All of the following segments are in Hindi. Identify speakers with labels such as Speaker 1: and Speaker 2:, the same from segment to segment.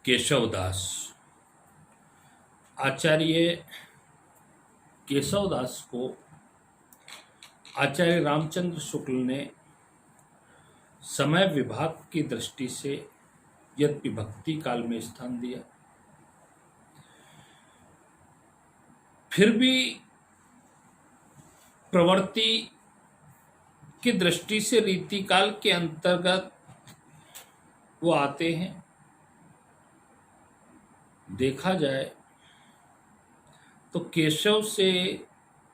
Speaker 1: केशवदास। आचार्य केशवदास को आचार्य रामचंद्र शुक्ल ने समय विभाग की दृष्टि से यद्यपि भक्ति काल में स्थान दिया, फिर भी प्रवृत्ति की दृष्टि से रीति काल के अंतर्गत वो आते हैं। देखा जाए तो केशव से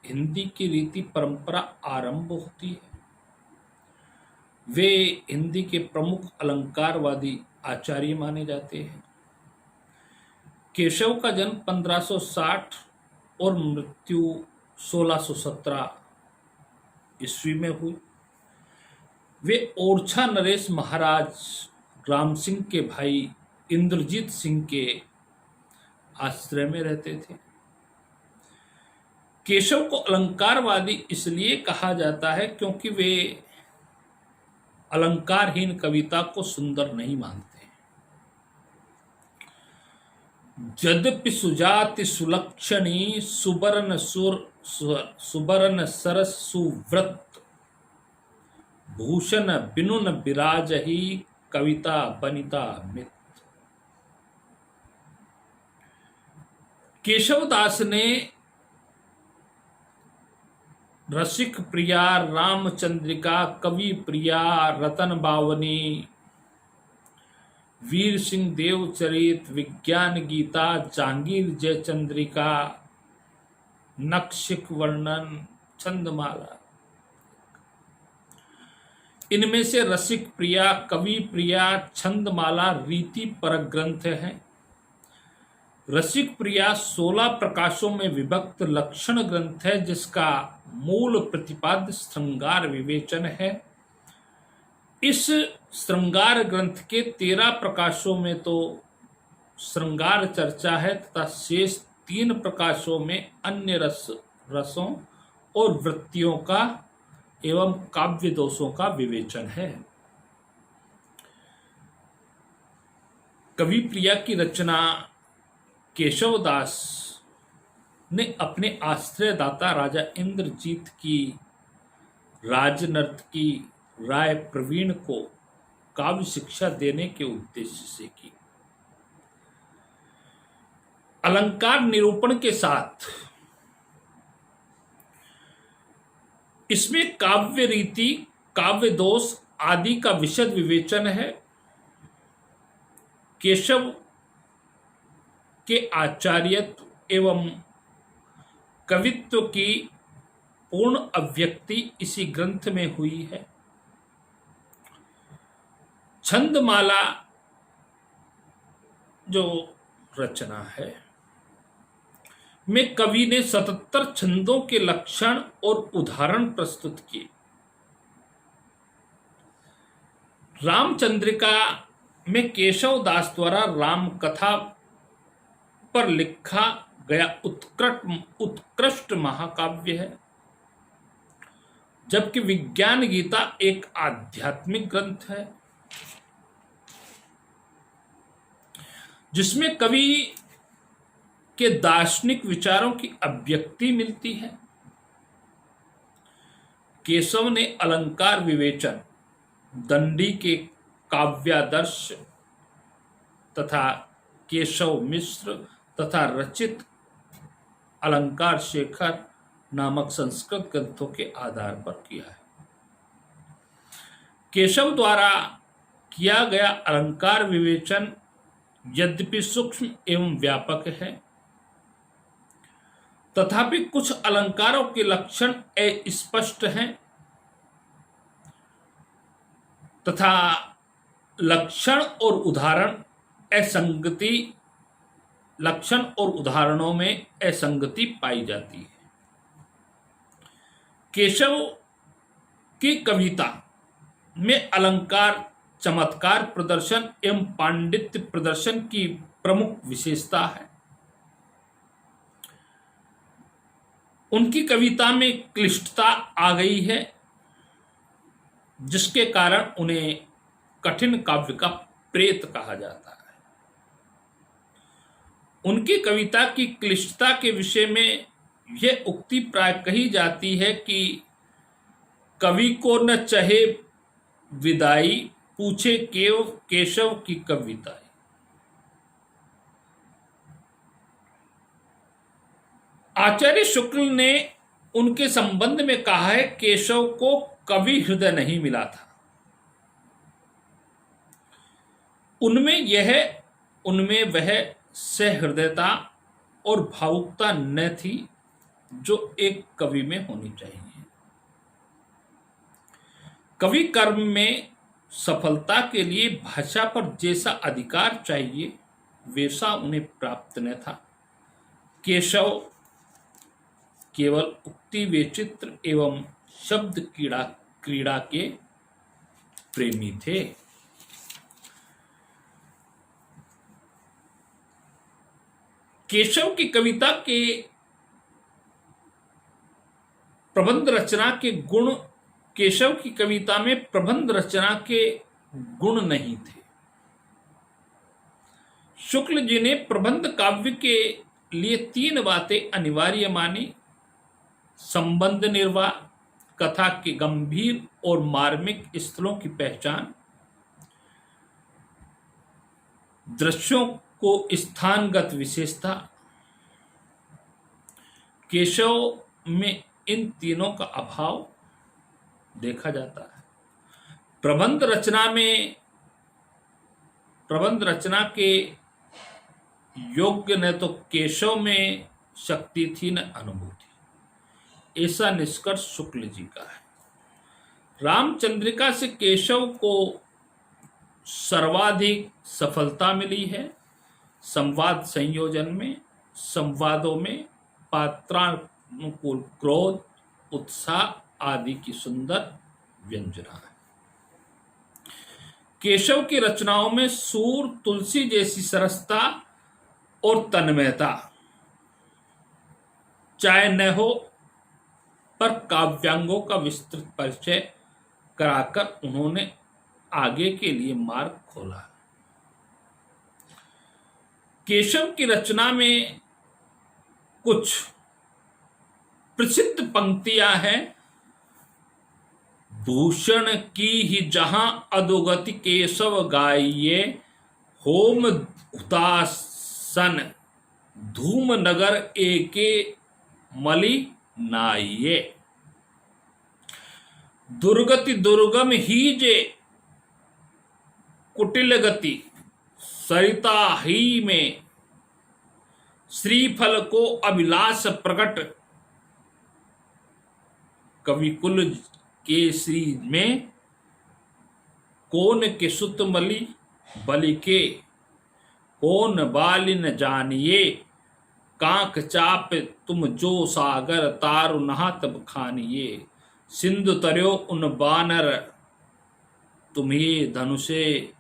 Speaker 1: हिंदी की रीति परंपरा आरंभ होती है। वे हिंदी के प्रमुख अलंकारवादी आचार्य माने जाते हैं। केशव का जन्म 1560 और मृत्यु 1617 ईस्वी में हुई। वे ओरछा नरेश महाराज राम सिंह के भाई इंद्रजीत सिंह के आश्रय में रहते थे। केशव को अलंकारवादी इसलिए कहा जाता है क्योंकि वे अलंकारहीन कविता को सुंदर नहीं मानते। यद्यपि सुजाति सुलक्षणी सुबरन सुबरन सरस सुव्रत भूषण बिनुन बिराजही कविता बनिता मित। केशवदास ने रसिक प्रिया, रामचंद्रिका, कवि प्रिया, रतन बावनी, वीर सिंह देवचरित, विज्ञान गीता, जांगीर जयचंद्रिका, नक्शिक वर्णन, छंदमाला, इनमें से रसिक प्रिया, कवि प्रिया, छंदमाला रीति परक ग्रंथ हैं। रसिक प्रिया 16 प्रकाशों में विभक्त लक्षण ग्रंथ है, जिसका मूल प्रतिपाद्य श्रृंगार विवेचन है। इस श्रृंगार ग्रंथ के 13 प्रकाशों में तो श्रृंगार चर्चा है तथा शेष 3 प्रकाशों में अन्य रसों और वृत्तियों का एवं काव्य दोषों का विवेचन है। कवि प्रिया की रचना केशवदास ने अपने आश्रयदाता राजा इंद्रजीत की राजनर्तकी राय प्रवीण को काव्य शिक्षा देने के उद्देश्य से की। अलंकार निरूपण के साथ इसमें काव्य रीति, काव्य दोष आदि का विशद विवेचन है। केशव के आचार्यत्व एवं कवित्व की पूर्ण अभिव्यक्ति इसी ग्रंथ में हुई है। छंदमाला जो रचना है में कवि ने 77 छंदों के लक्षण और उदाहरण प्रस्तुत किए। रामचंद्रिका में केशवदास द्वारा राम कथा पर लिखा गया उत्कृष्ट महाकाव्य है, जबकि विज्ञान गीता एक आध्यात्मिक ग्रंथ है जिसमें कवि के दार्शनिक विचारों की अभिव्यक्ति मिलती है। केशव ने अलंकार विवेचन, दंडी के काव्यादर्श तथा केशव मिश्र तथा रचित अलंकार शेखर नामक संस्कृत ग्रंथों के आधार पर किया है। केशव द्वारा किया गया अलंकार विवेचन यद्यपि सूक्ष्म एवं व्यापक है, तथापि कुछ अलंकारों के लक्षण अस्पष्ट हैं तथा लक्षण और उदाहरणों में असंगति पाई जाती है। केशव की कविता में अलंकार, चमत्कार प्रदर्शन एवं पांडित्य प्रदर्शन की प्रमुख विशेषता है। उनकी कविता में क्लिष्टता आ गई है, जिसके कारण उन्हें कठिन काव्य का प्रेत कहा जाता है। उनकी कविता की क्लिष्टता के विषय में यह उक्ति प्राय कही जाती है कि कवि को न चहे विदाई, पूछे केशव की कविताई। आचार्य शुक्ल ने उनके संबंध में कहा है, केशव को कवि हृदय नहीं मिला था। उनमें वह सहृदयता और भावुकता न थी जो एक कवि में होनी चाहिए। कवि कर्म में सफलता के लिए भाषा पर जैसा अधिकार चाहिए वैसा उन्हें प्राप्त न था। केशव केवल उक्ति वैचित्र एवं शब्द क्रीड़ा के प्रेमी थे। केशव की कविता के प्रबंध रचना के गुण केशव की कविता में प्रबंध रचना के गुण नहीं थे। शुक्ल जी ने प्रबंध काव्य के लिए 3 बातें अनिवार्य मानी: संबंध निर्वाह, कथा के गंभीर और मार्मिक स्थलों की पहचान, दृश्यों को स्थानगत विशेषता। केशव में इन तीनों का अभाव देखा जाता है। प्रबंध रचना के योग्य न तो केशव में शक्ति थी न अनुभूति, ऐसा निष्कर्ष शुक्ल जी का है। रामचंद्रिका से केशव को सर्वाधिक सफलता मिली है। संवाद संयोजन में, संवादों में पात्रानुकूल क्रोध, उत्साह आदि की सुंदर व्यंजना है। केशव की रचनाओं में सूर, तुलसी जैसी सरसता और तन्मयता चाहे न हो, पर काव्यांगों का विस्तृत परिचय कराकर उन्होंने आगे के लिए मार्ग खोला। केशव की रचना में कुछ प्रसिद्ध पंक्तियां हैं। भूषण की ही जहां अधोगति केशव गाइये, होम हुतासन धूम नगर एके मलि नाइये। दुर्गति दुर्गम ही जे कुटिल गति, सरिता ही में श्रीफल को अभिलाष प्रकट। कविकुल के श्री में कौन के सुत मलि बलि के, कौन बालिन जानिए। कांक चाप तुम जो सागर, तारु नहात खानिए। सिंधु तर्यो उन बानर, तुम्हें धनुषे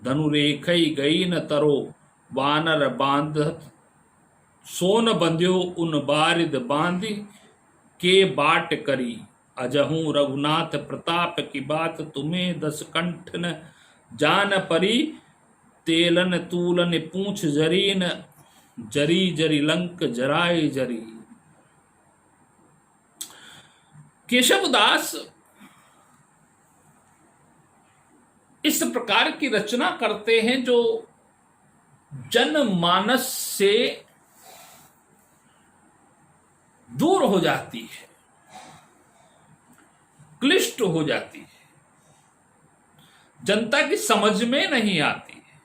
Speaker 1: धनुरेखई गई न तरो। बानर बांधत सोन बंध्यो उन बारिद बांधि के बाट करी। अजहू रघुनाथ प्रताप की बात, तुम्हें 10 कंठ न जान परी। तेलन तूलन पूछ जरीन, जरी जरी लंक जराय जरी। केशवदास इस प्रकार की रचना करते हैं जो जनमानस से दूर हो जाती है, क्लिष्ट हो जाती है, जनता की समझ में नहीं आती है,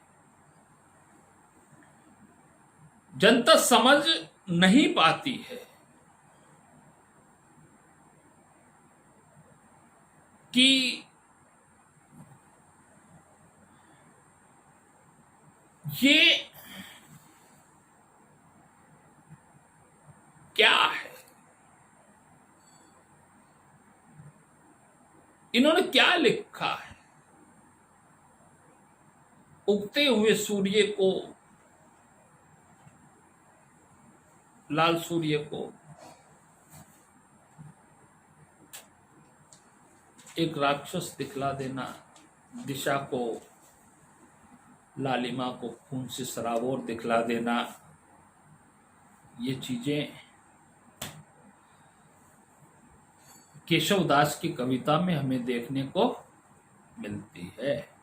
Speaker 1: जनता समझ नहीं पाती है कि ये क्या है, इन्होंने क्या लिखा है। उगते हुए सूर्य को, लाल सूर्य को एक राक्षस दिखला देना, दिशा को, लालिमा को खून से सराबोर दिखला देना, ये चीजें केशवदास की कविता में हमें देखने को मिलती है।